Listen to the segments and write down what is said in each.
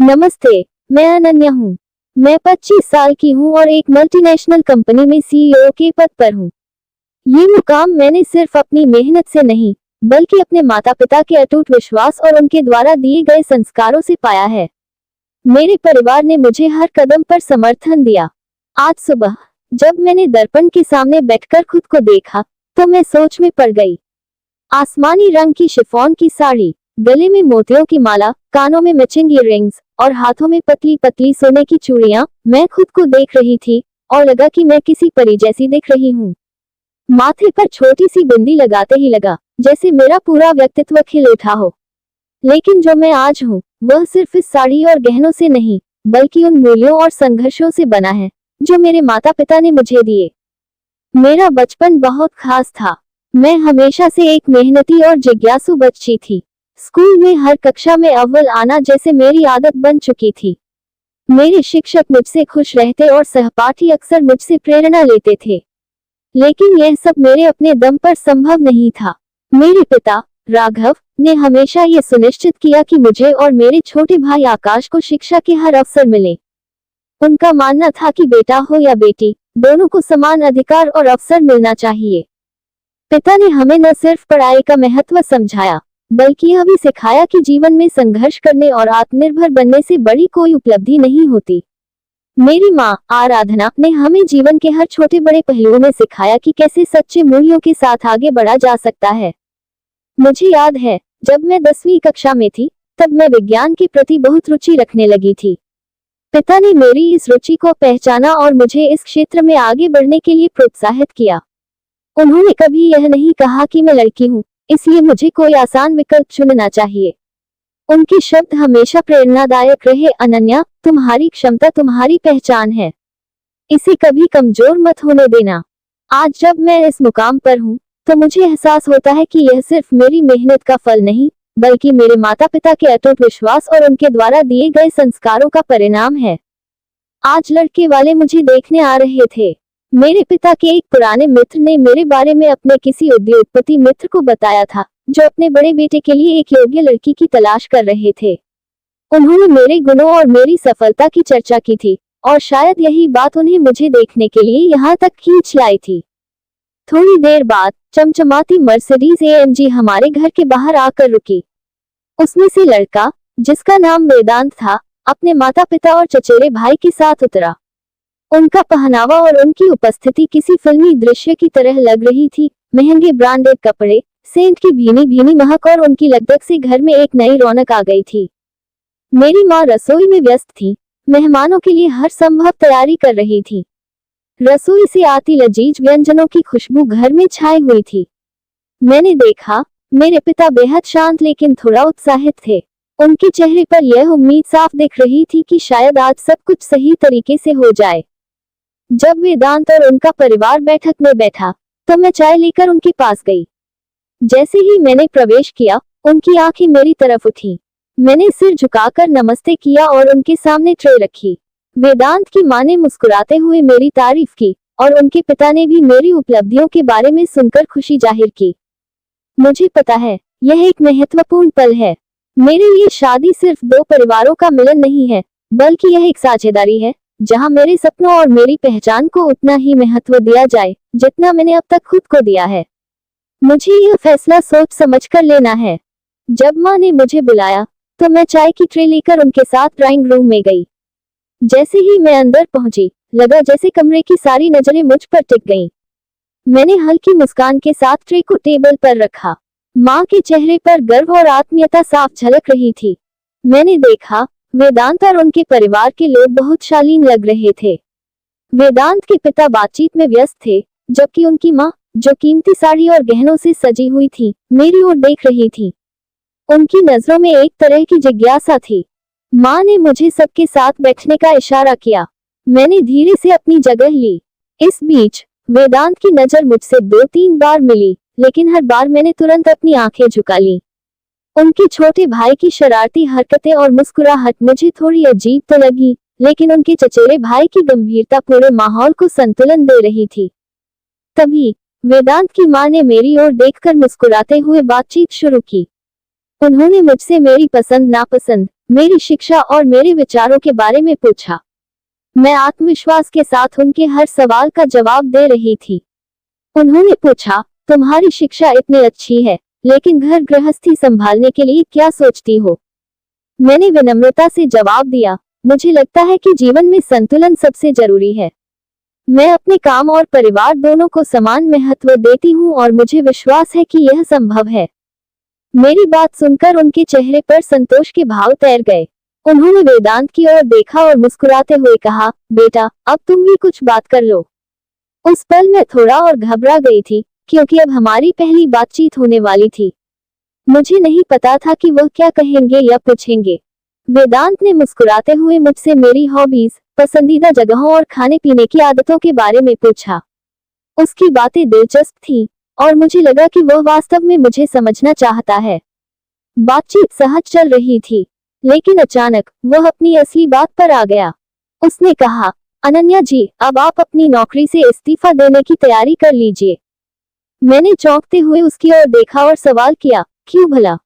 नमस्ते, मैं अनन्या हूँ। मैं 25 साल की हूँ और एक मल्टीनेशनल कंपनी में सीईओ के पद पर हूँ। ये मुकाम मैंने सिर्फ अपनी मेहनत से नहीं, बल्कि अपने माता-पिता के अटूट विश्वास और उनके द्वारा दिए गए संस्कारों से पाया है। मेरे परिवार ने मुझे हर कदम पर समर्थन दिया। आज सुबह, जब मैंने दर्पण के सामने बैठकर खुद को देखा, तो मैं सोच में पड़ गई। आसमानी रंग की शिफॉन की साड़ी, गले में मोतियों की माला, कानों में मैचिंग ईयररिंग्स और हाथों में पतली पतली सोने की चूड़ियां, मैं खुद को देख रही थी और लगा कि मैं किसी परी जैसी दिख रही हूँ। माथे पर छोटी सी बिंदी लगाते ही लगा जैसे मेरा पूरा व्यक्तित्व खिल उठा हो। लेकिन जो मैं आज हूँ, वह सिर्फ इस साड़ी और गहनों से नहीं, बल्कि उन मूल्यों और संघर्षों से बना है जो मेरे माता पिता ने मुझे दिए। मेरा बचपन बहुत खास था। मैं हमेशा से एक मेहनती और जिज्ञासु बच्ची थी। स्कूल में हर कक्षा में अव्वल आना जैसे मेरी आदत बन चुकी थी। मेरे शिक्षक मुझसे खुश रहते और सहपाठी अक्सर मुझसे प्रेरणा लेते थे। लेकिन यह सब मेरे अपने दम पर संभव नहीं था। मेरे पिता, राघव, ने हमेशा ये सुनिश्चित किया कि मुझे और मेरे छोटे भाई आकाश को शिक्षा के हर अवसर मिले। उनका मानना था कि बेटा हो या बेटी, दोनों को समान अधिकार और अवसर मिलना चाहिए। पिता ने हमें न सिर्फ पढ़ाई का महत्व समझाया, बल्कि यह भी सिखाया कि जीवन में संघर्ष करने और आत्मनिर्भर बनने से बड़ी कोई उपलब्धि नहीं होती। मेरी माँ, आराधना, ने हमें जीवन के हर छोटे बड़े पहलुओं में सिखाया कि कैसे सच्चे मूल्यों के साथ आगे बढ़ा जा सकता है। मुझे याद है, जब मैं 10वीं कक्षा में थी, तब मैं विज्ञान के प्रति बहुत रुचि रखने लगी थी। पिता ने मेरी इस रुचि को पहचाना और मुझे इस क्षेत्र में आगे बढ़ने के लिए प्रोत्साहित किया। उन्होंने कभी यह नहीं कहा कि मैं लड़की हूँ, इसलिए मुझे कोई आसान विकल्प चुनना चाहिए। उनके शब्द हमेशा प्रेरणादायक रहे, अनन्या, तुम्हारी क्षमता तुम्हारी पहचान है। इसे कभी कमजोर मत होने देना। आज जब मैं इस मुकाम पर हूँ, तो मुझे एहसास होता है कि यह सिर्फ मेरी मेहनत का फल नहीं, बल्कि मेरे माता पिता के अटूट विश्वास और उनके द्वारा दिए गए संस्कारों का परिणाम है। आज लड़के वाले मुझे देखने आ रहे थे। मेरे पिता के एक पुराने मित्र ने मेरे बारे में अपने किसी उद्योगपति मित्र को बताया था, जो अपने बड़े बेटे के लिए एक योग्य लड़की की तलाश कर रहे थे। उन्होंने मेरे गुणों और मेरी सफलता की चर्चा की थी, और शायद यही बात उन्हें मुझे देखने के लिए यहाँ तक खींच लाई थी। थोड़ी देर बाद चमचमाती मर्सिडीज एएमजी हमारे घर के बाहर आकर रुकी। उसमें से लड़का, जिसका नाम वेदांत था, अपने माता पिता और चचेरे भाई के साथ उतरा। उनका पहनावा और उनकी उपस्थिति किसी फिल्मी दृश्य की तरह लग रही थी। महंगे ब्रांडेड कपड़े, सेंट की भीनी भीनी महक और उनकी लगभग से घर में एक नई रौनक आ गई थी। मेरी माँ रसोई में व्यस्त थी, मेहमानों के लिए हर संभव तैयारी कर रही थी। रसोई से आती लजीज व्यंजनों की खुशबू घर में छाई हुई थी। मैंने देखा, मेरे पिता बेहद शांत लेकिन थोड़ा उत्साहित थे। उनके चेहरे पर यह उम्मीद साफ दिख रही थी कि शायद आज सब कुछ सही तरीके से हो जाए। जब वेदांत और उनका परिवार बैठक में बैठा, तो मैं चाय लेकर उनके पास गई। जैसे ही मैंने प्रवेश किया, उनकी आंखें मेरी तरफ उठी। मैंने सिर झुकाकर नमस्ते किया और उनके सामने ट्रे रखी। वेदांत की मां ने मुस्कुराते हुए मेरी तारीफ की, और उनके पिता ने भी मेरी उपलब्धियों के बारे में सुनकर खुशी जाहिर की। मुझे पता है, यह एक महत्वपूर्ण पल है। मेरे लिए शादी सिर्फ दो परिवारों का मिलन नहीं है, बल्कि यह एक साझेदारी है, जहां मेरे सपनों और मेरी पहचान को उतना ही महत्व दिया जाए, जितना मैंने अब तक खुद को दिया है। मुझे यह फैसला सोच समझकर लेना है। जब माँ ने मुझे बुलाया, तो मैं चाय की ट्रे लेकर उनके साथ ड्राइंग रूम में गई। जैसे ही मैं अंदर पहुंची, लगा जैसे कमरे की सारी नजरें मुझ पर टिक गईं। मैंने हल्की मुस्कान के साथ ट्रे को टेबल पर रखा। माँ के चेहरे पर गर्व और आत्मीयता साफ झलक रही थी। मैंने देखा, वेदांत और उनके परिवार के लोग बहुत शालीन लग रहे थे। वेदांत के पिता बातचीत में व्यस्त थे, जबकि उनकी माँ, जो कीमती साड़ी और गहनों से सजी हुई थी, मेरी ओर देख रही थी। उनकी नजरों में एक तरह की जिज्ञासा थी। माँ ने मुझे सबके साथ बैठने का इशारा किया। मैंने धीरे से अपनी जगह ली। इस बीच वेदांत की नजर मुझसे 2-3 बार मिली, लेकिन हर बार मैंने तुरंत अपनी आंखें झुका ली। उनके छोटे भाई की शरारती हरकतें और मुस्कुराहट मुझे थोड़ी अजीब तो लगी, लेकिन उनके चचेरे भाई की गंभीरता पूरे माहौल को संतुलन दे रही थी। तभी वेदांत की मां ने मेरी ओर देखकर मुस्कुराते हुए बातचीत शुरू की। उन्होंने मुझसे मेरी पसंद नापसंद, मेरी शिक्षा और मेरे विचारों के बारे में पूछा। मैं आत्मविश्वास के साथ उनके हर सवाल का जवाब दे रही थी। उन्होंने पूछा, तुम्हारी शिक्षा इतनी अच्छी है, लेकिन घर गृहस्थी संभालने के लिए क्या सोचती हो? मैंने विनम्रता से जवाब दिया, मुझे लगता है कि जीवन में संतुलन सबसे जरूरी है। मैं अपने काम और परिवार दोनों को समान महत्व देती हूँ और मुझे विश्वास है कि यह संभव है। मेरी बात सुनकर उनके चेहरे पर संतोष के भाव तैर गए। उन्होंने वेदांत की ओर देखा और मुस्कुराते हुए कहा, बेटा, अब तुम भी कुछ बात कर लो। उस पल मैं थोड़ा और घबरा गई थी, क्योंकि अब हमारी पहली बातचीत होने वाली थी। मुझे नहीं पता था कि वह क्या कहेंगे या पूछेंगे। वेदांत ने मुस्कुराते हुए मुझसे मेरी हॉबीज, पसंदीदा जगहों और खाने पीने की आदतों के बारे में पूछा। उसकी बातें दिलचस्प थीं, और मुझे लगा कि वह वास्तव में मुझे समझना चाहता है। बातचीत सहज चल रही थी, लेकिन अचानक वह अपनी असली बात पर आ गया। उसने कहा, अनन्या जी, अब आप अपनी नौकरी से इस्तीफा देने की तैयारी कर लीजिए। मैंने चौंकते हुए उसकी ओर देखा और सवाल किया, क्यों भला?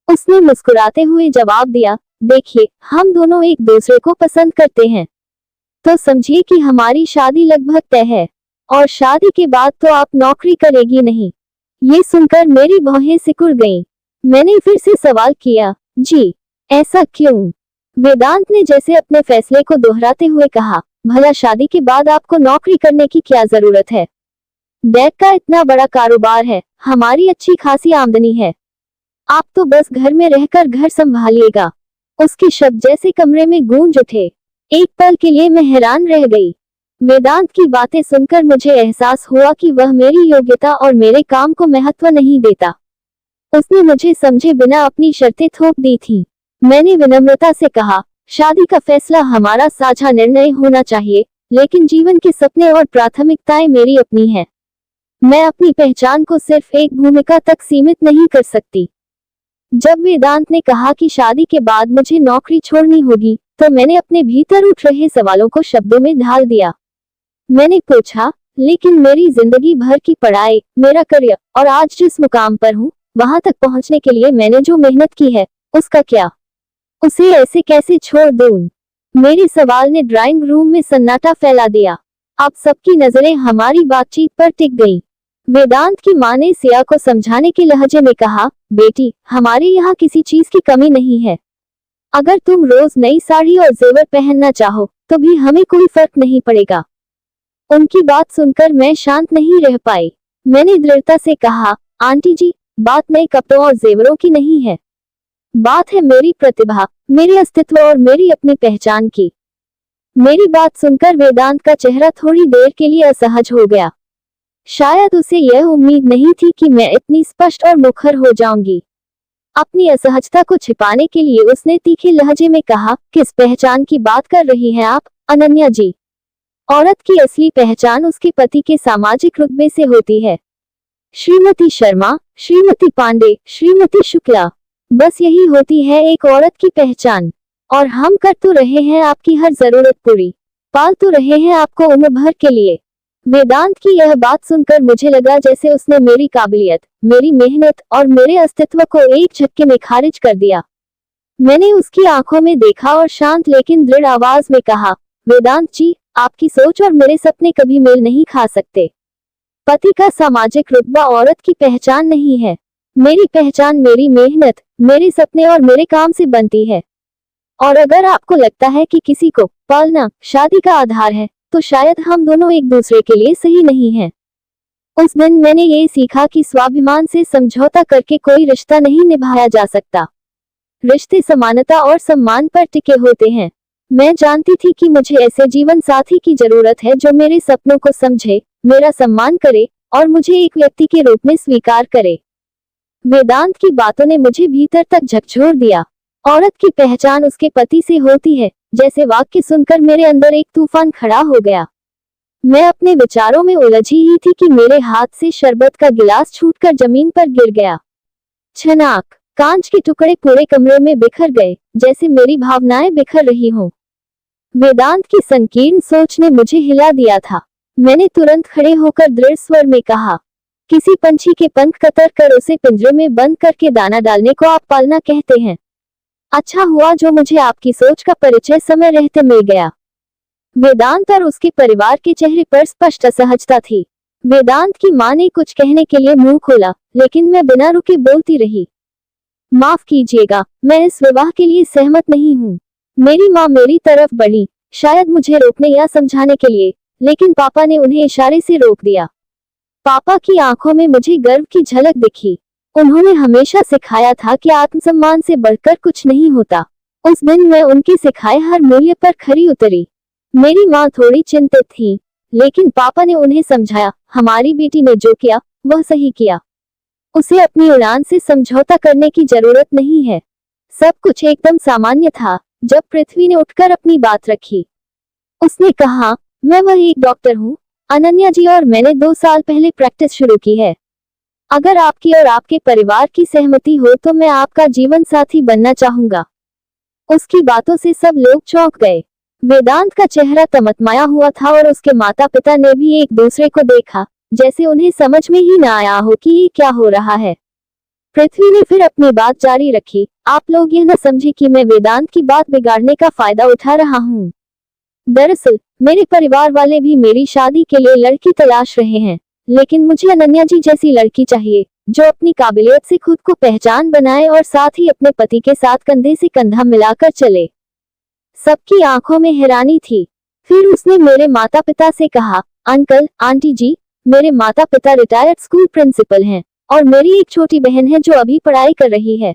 उसने मुस्कुराते हुए जवाब दिया, देखिए, हम दोनों एक दूसरे को पसंद करते हैं, तो समझिए कि हमारी शादी लगभग तय है, और शादी के बाद तो आप नौकरी करेगी नहीं। ये सुनकर मेरी भौहें सिकुड़ गईं। मैंने फिर से सवाल किया, जी, ऐसा क्यों? वेदांत ने जैसे अपने फैसले को दोहराते हुए कहा, भला शादी के बाद आपको नौकरी करने की क्या जरूरत है? डैड का इतना बड़ा कारोबार है, हमारी अच्छी खासी आमदनी है, आप तो बस घर में रहकर घर संभालिएगा। उसके शब्द जैसे कमरे में गूंज उठे। एक पल के लिए मैं हैरान रह गई। वेदांत की बातें सुनकर मुझे एहसास हुआ कि वह मेरी योग्यता और मेरे काम को महत्व नहीं देता। उसने मुझे समझे बिना अपनी शर्तें थोप दी थी। मैंने विनम्रता से कहा, शादी का फैसला हमारा साझा निर्णय होना चाहिए, लेकिन जीवन के सपने और प्राथमिकताएं मेरी अपनी हैं। मैं अपनी पहचान को सिर्फ एक भूमिका तक सीमित नहीं कर सकती। जब वेदांत ने कहा कि शादी के बाद मुझे नौकरी छोड़नी होगी, तो मैंने अपने भीतर उठ रहे सवालों को शब्दों में ढाल दिया। मैंने पूछा, लेकिन मेरी जिंदगी भर की पढ़ाई, मेरा करियर और आज जिस मुकाम पर हूँ, वहां तक पहुंचने के लिए मैंने जो मेहनत की है, उसका क्या? उसे ऐसे कैसे छोड़ दूं? मेरे सवाल ने ड्राइंग रूम में सन्नाटा फैला दिया। अब सबकी नजरें हमारी बातचीत पर टिक गईं। वेदांत की मां ने सिया को समझाने के लहजे में कहा, बेटी, हमारे यहाँ किसी चीज की कमी नहीं है। अगर तुम रोज नई साड़ी और जेवर पहनना चाहो, तो भी हमें कोई फर्क नहीं पड़ेगा। उनकी बात सुनकर मैं शांत नहीं रह पाई। मैंने दृढ़ता से कहा, आंटी जी, बात नए कपड़ों और जेवरों की नहीं है, बात है मेरी प्रतिभा, मेरे अस्तित्व और मेरी अपनी पहचान की। मेरी बात सुनकर वेदांत का चेहरा थोड़ी देर के लिए असहज हो गया। शायद उसे यह उम्मीद नहीं थी कि मैं इतनी स्पष्ट और मुखर हो जाऊंगी। अपनी असहजता को छिपाने के लिए उसने तीखे लहजे में कहा, किस पहचान की बात कर रही हैं आप, अनन्या जी? औरत की असली पहचान उसके पति के सामाजिक रुतबे से होती है। श्रीमती शर्मा, श्रीमती पांडे, श्रीमती शुक्ला, बस यही होती है एक औरत की पहचान। और हम कर तो रहे हैं आपकी हर जरूरत पूरी, पाल तो रहे हैं आपको उम्र भर के लिए। वेदांत की यह बात सुनकर मुझे लगा जैसे उसने मेरी काबिलियत, मेरी मेहनत और मेरे अस्तित्व को एक झटके में खारिज कर दिया। मैंने उसकी आंखों में देखा और शांत लेकिन दृढ़ आवाज में कहा, वेदांत जी, आपकी सोच और मेरे सपने कभी मेल नहीं खा सकते। पति का सामाजिक रुतबा औरत की पहचान नहीं है। मेरी पहचान मेरी मेहनत, मेरे सपने और मेरे काम से बनती है। और अगर आपको लगता है कि किसी को पालना शादी का आधार है, तो शायद हम दोनों एक दूसरे के लिए सही नहीं हैं। उस दिन मैंने ये सीखा कि स्वाभिमान से समझौता करके कोई रिश्ता नहीं निभाया जा सकता। रिश्ते समानता और सम्मान पर टिके होते हैं। मैं जानती थी कि मुझे ऐसे जीवन साथी की जरूरत है जो मेरे सपनों को समझे, मेरा सम्मान करे और मुझे एक व्यक्ति के रूप में स्वीकार करे। वेदांत की बातों ने मुझे भीतर तक झकझोर दिया। औरत की पहचान उसके पति से होती है, जैसे वाक्य सुनकर मेरे अंदर एक तूफान खड़ा हो गया। मैं अपने विचारों में उलझी ही थी कि मेरे हाथ से शरबत का गिलास छूटकर जमीन पर गिर गया। छनाक, कांच के टुकड़े पूरे कमरे में बिखर गए, जैसे मेरी भावनाएं बिखर रही हों। वेदांत की संकीर्ण सोच ने मुझे हिला दिया था। मैंने तुरंत खड़े होकर दृढ़ स्वर में कहा, किसी पंछी के पंख कतर कर उसे पिंजरे में बंद करके दाना डालने को आप पालना कहते हैं? अच्छा हुआ जो मुझे आपकी सोच का परिचय समय रहते मिल गया। वेदांत और उसके परिवार के चेहरे पर स्पष्ट असहजता थी। वेदांत की मां ने कुछ कहने के लिए मुंह खोला, लेकिन मैं बिना रुके बोलती रही। माफ कीजिएगा, मैं इस विवाह के लिए सहमत नहीं हूँ। मेरी माँ मेरी तरफ बढ़ी, शायद मुझे रोकने या समझाने के लिए, लेकिन पापा ने उन्हें इशारे से रोक दिया। पापा की आंखों में मुझे गर्व की झलक दिखी। उन्होंने हमेशा सिखाया था कि आत्मसम्मान से बढ़कर कुछ नहीं होता। उस दिन मैं उनके सिखाए हर मूल्य पर खरी उतरी। मेरी माँ थोड़ी चिंतित थी, लेकिन पापा ने उन्हें समझाया, हमारी बेटी ने जो किया वह सही किया। उसे अपनी उड़ान से समझौता करने की जरूरत नहीं है। सब कुछ एकदम सामान्य था जब पृथ्वी ने उठकर अपनी बात रखी। उसने कहा, मैं वह एक डॉक्टर हूँ, अनन्या जी, और मैंने 2 साल पहले प्रैक्टिस शुरू की है। अगर आपकी और आपके परिवार की सहमति हो तो मैं आपका जीवन साथी बनना चाहूंगा। उसकी बातों से सब लोग चौंक गए। वेदांत का चेहरा तमतमाया हुआ था और उसके माता पिता ने भी एक दूसरे को देखा, जैसे उन्हें समझ में ही न आया हो कि ये क्या हो रहा है। पृथ्वी ने फिर अपनी बात जारी रखी, आप लोग यह न समझे कि मैं वेदांत की बात बिगाड़ने का फायदा उठा रहा हूँ। दरअसल मेरे परिवार वाले भी मेरी शादी के लिए लड़की तलाश रहे हैं, लेकिन मुझे अनन्या जी जैसी लड़की चाहिए, जो अपनी काबिलियत से खुद को पहचान बनाए और साथ ही अपने पति के साथ कंधे से कंधा मिलाकर चले। सबकी आंखों में हैरानी थी। फिर उसने मेरे माता पिता से कहा, अंकल आंटी जी, मेरे माता पिता रिटायर्ड स्कूल प्रिंसिपल हैं और मेरी एक छोटी बहन है जो अभी पढ़ाई कर रही है।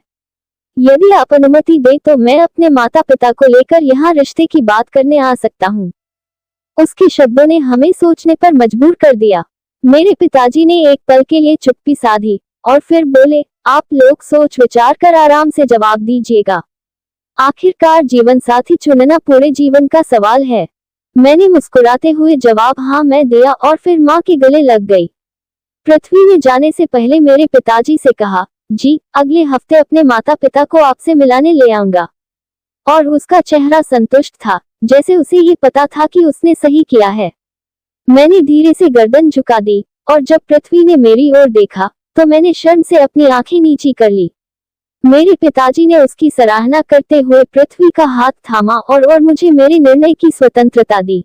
यदि आप अनुमति दें तो मैं अपने माता पिता को लेकर यहाँ रिश्ते की बात करने आ सकता हूँ। उसके शब्दों ने हमें सोचने पर मजबूर कर दिया। मेरे पिताजी ने एक पल के लिए चुप्पी साधी और फिर बोले, आप लोग सोच विचार कर आराम से जवाब दीजिएगा। आखिरकार जीवन साथी चुनना पूरे जीवन का सवाल है। मैंने मुस्कुराते हुए जवाब हाँ मैं दिया और फिर माँ के गले लग गई। पृथ्वी ने जाने से पहले मेरे पिताजी से कहा, जी अगले हफ्ते अपने माता पिता को आपसे मिलाने ले आऊंगा। और उसका चेहरा संतुष्ट था, जैसे उसे ये पता था कि उसने सही किया है। मैंने धीरे से गर्दन झुका दी और जब पृथ्वी ने मेरी ओर देखा तो मैंने शर्म से अपनी आंखें नीची कर ली। मेरे पिताजी ने उसकी सराहना करते हुए पृथ्वी का हाथ थामा और मुझे मेरे निर्णय की स्वतंत्रता दी।